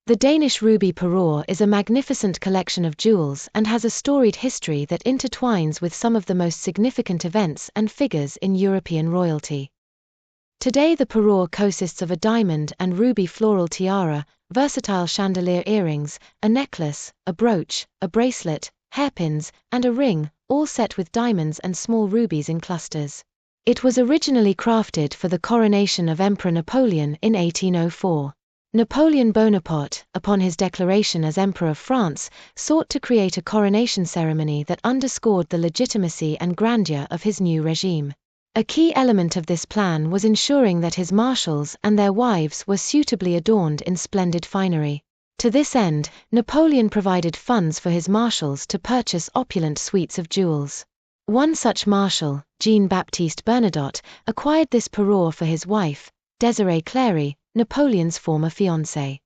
The Danish Ruby Parure is a magnificent collection of jewels and has a storied history that intertwines with some of the most significant events and figures in European royalty. Today the Parure consists of a diamond and ruby floral tiara, versatile chandelier earrings, a necklace, a brooch, a bracelet, hairpins, and a ring, all set with diamonds and small rubies in clusters. It was originally crafted for the coronation of Emperor Napoleon in 1804. Napoleon Bonaparte, upon his declaration as Emperor of France, sought to create a coronation ceremony that underscored the legitimacy and grandeur of his new regime. A key element of this plan was ensuring that his marshals and their wives were suitably adorned in splendid finery. To this end, Napoleon provided funds for his marshals to purchase opulent suites of jewels. One such marshal, Jean-Baptiste Bernadotte, acquired this parure for his wife, Desirée Clary, Napoleon's former fiancée.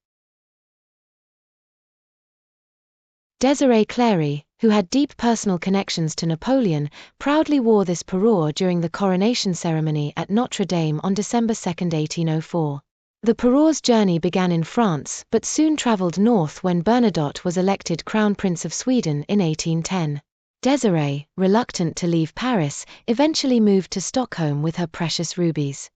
Desirée Clary, who had deep personal connections to Napoleon, proudly wore this parure during the coronation ceremony at Notre Dame on December 2, 1804. The parure's journey began in France but soon travelled north when Bernadotte was elected Crown Prince of Sweden in 1810. Desirée, reluctant to leave Paris, eventually moved to Stockholm with her precious rubies.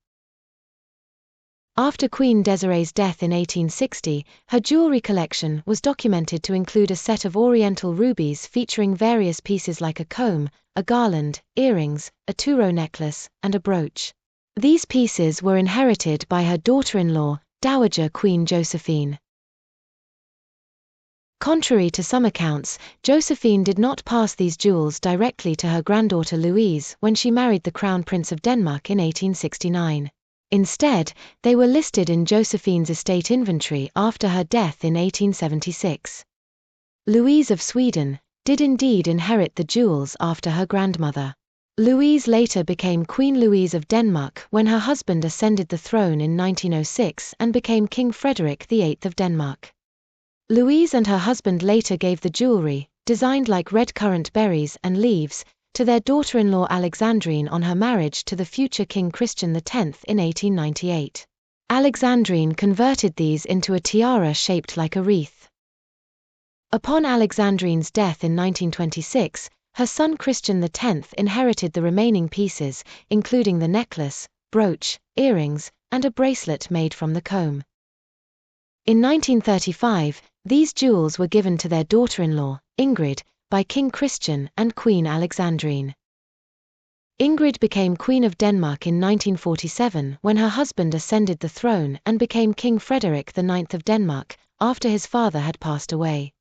After Queen Desirée's death in 1860, her jewelry collection was documented to include a set of oriental rubies featuring various pieces like a comb, a garland, earrings, a turow necklace, and a brooch. These pieces were inherited by her daughter-in-law, Dowager Queen Josephine. Contrary to some accounts, Josephine did not pass these jewels directly to her granddaughter Louise when she married the Crown Prince of Denmark in 1869. Instead, they were listed in Josephine's estate inventory after her death in 1876. Louise of Sweden did indeed inherit the jewels after her grandmother. Louise later became Queen Louise of Denmark when her husband ascended the throne in 1906 and became King Frederick VIII of Denmark. Louise and her husband later gave the jewelry, designed like red currant berries and leaves, to their daughter-in-law Alexandrine on her marriage to the future King Christian X in 1898. Alexandrine converted these into a tiara shaped like a wreath. Upon Alexandrine's death in 1926, her son Christian X inherited the remaining pieces, including the necklace, brooch, earrings, and a bracelet made from the comb. In 1935, these jewels were given to their daughter-in-law, Ingrid, by King Christian and Queen Alexandrine. Ingrid became Queen of Denmark in 1947 when her husband ascended the throne and became King Frederick IX of Denmark, after his father had passed away.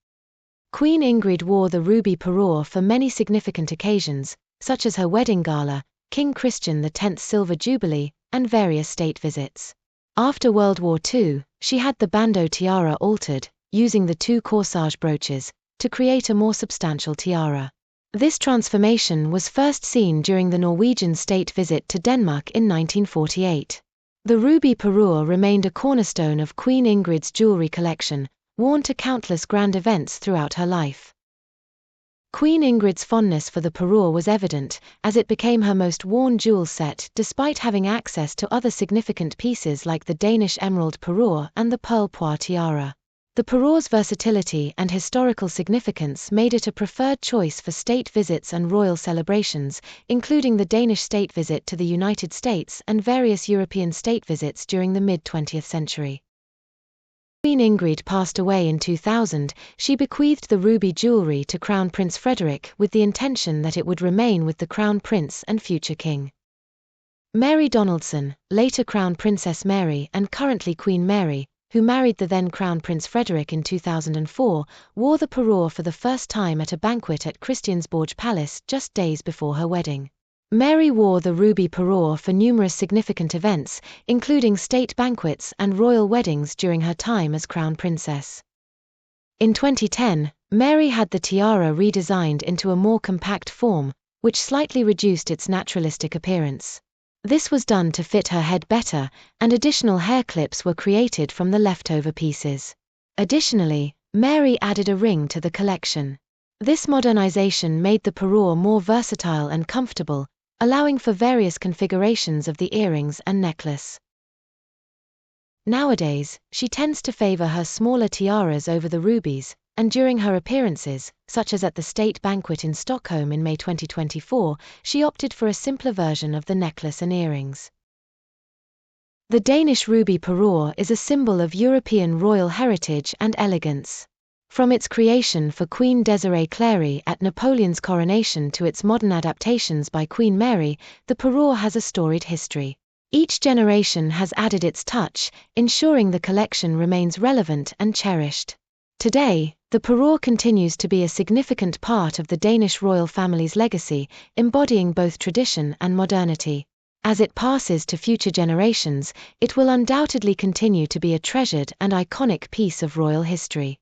Queen Ingrid wore the Ruby Parure for many significant occasions, such as her wedding gala, King Christian X's Silver Jubilee, and various state visits. After World War II, she had the bandeau tiara altered, using the two corsage brooches, to create a more substantial tiara. This transformation was first seen during the Norwegian state visit to Denmark in 1948. The Ruby Parure remained a cornerstone of Queen Ingrid's jewelry collection, worn to countless grand events throughout her life. Queen Ingrid's fondness for the parure was evident, as it became her most worn jewel set despite having access to other significant pieces like the Danish emerald parure and the pearl poire tiara. The parure's versatility and historical significance made it a preferred choice for state visits and royal celebrations, including the Danish state visit to the United States and various European state visits during the mid-20th century. Queen Ingrid passed away in 2000, she bequeathed the ruby jewelry to Crown Prince Frederick with the intention that it would remain with the Crown Prince and future King. Mary Donaldson, later Crown Princess Mary and currently Queen Mary, who married the then Crown Prince Frederick in 2004, wore the parure for the first time at a banquet at Christiansborg Palace just days before her wedding. Mary wore the Ruby Parure for numerous significant events, including state banquets and royal weddings during her time as Crown Princess. In 2010, Mary had the tiara redesigned into a more compact form, which slightly reduced its naturalistic appearance. This was done to fit her head better, and additional hair clips were created from the leftover pieces. Additionally, Mary added a ring to the collection. This modernization made the parure more versatile and comfortable, allowing for various configurations of the earrings and necklace. Nowadays, she tends to favor her smaller tiaras over the rubies, and during her appearances, such as at the state banquet in Stockholm in May 2024, she opted for a simpler version of the necklace and earrings. The Danish Ruby Parure is a symbol of European royal heritage and elegance. From its creation for Queen Desirée Clary at Napoleon's coronation to its modern adaptations by Queen Mary, the parure has a storied history. Each generation has added its touch, ensuring the collection remains relevant and cherished. Today, the parure continues to be a significant part of the Danish royal family's legacy, embodying both tradition and modernity. As it passes to future generations, it will undoubtedly continue to be a treasured and iconic piece of royal history.